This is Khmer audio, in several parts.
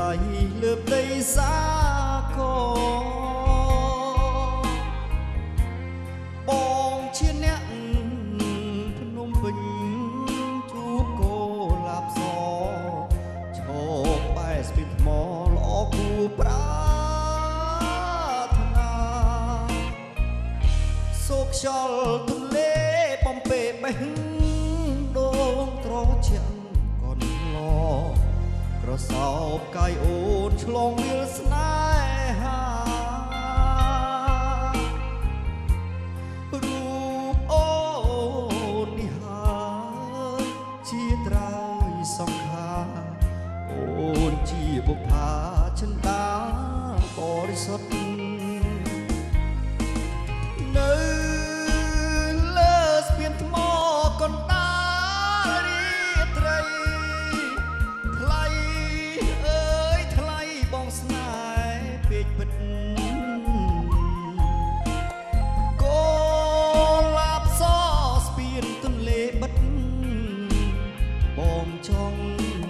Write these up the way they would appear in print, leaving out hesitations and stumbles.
ឡៃលើដីសាគបងជាអ្នកភ្នំពេញជួបកូលាបសឈប់បែស្ពីថ្មល្អគួរប្រាថ្នាសូកខ្យល់ទន្លេបំពេបេះដងត្រជាក់កនឡក្រសោបកាយអូនឆ្លងវាលស្នេហារូបអូននេះហើយជាត្រើយសង្ខារអូនជាបុប្ផាចិន្តាបរិសុទ្ធនៅលើស្ពានថ្មកណ្ដាលរាត្រីថ្លៃអើយថ្លៃបងស្នេហ៍ពេកពិតកូលាបសស្ពានទន្លេបិទបងចង់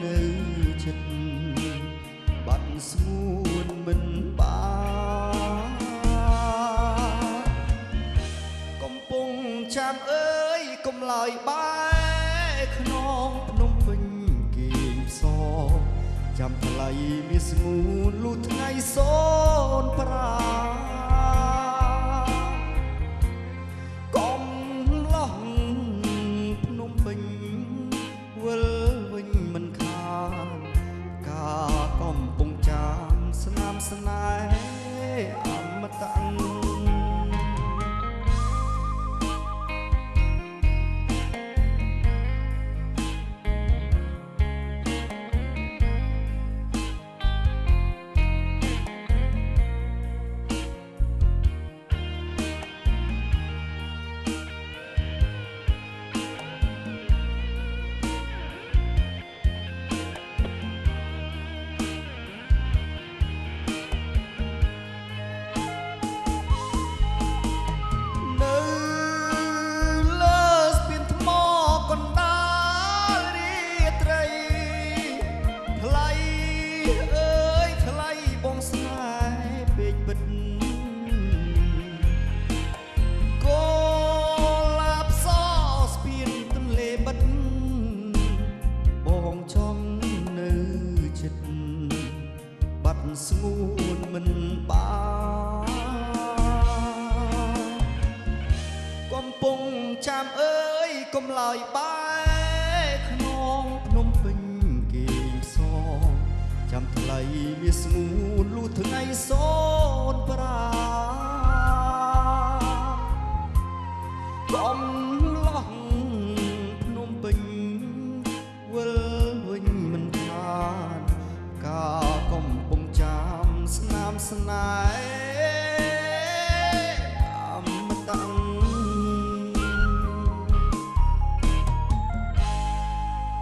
នៅជិតបាត់ស្ងួនមិនបានកំពុងចាំអើយកុំឡើយបែក្នុងភ្នំពេញគេងផ្សចាំថ្លៃមានស្ងួនលុះថ្ងៃសូនប្រាកំឡោះភ្នំពេញវិលវិញមិនខានការកំពុងចាំស្នាមស្នេហ៍អមតៈស្ងួនមិនបានកំពុងចាំអើយកុំឡើយបែក្នុងភ្នំពេញគេងផ្សចាំថ្លៃមានស្ងួនលុះថ្ងៃសូនប្រាកំ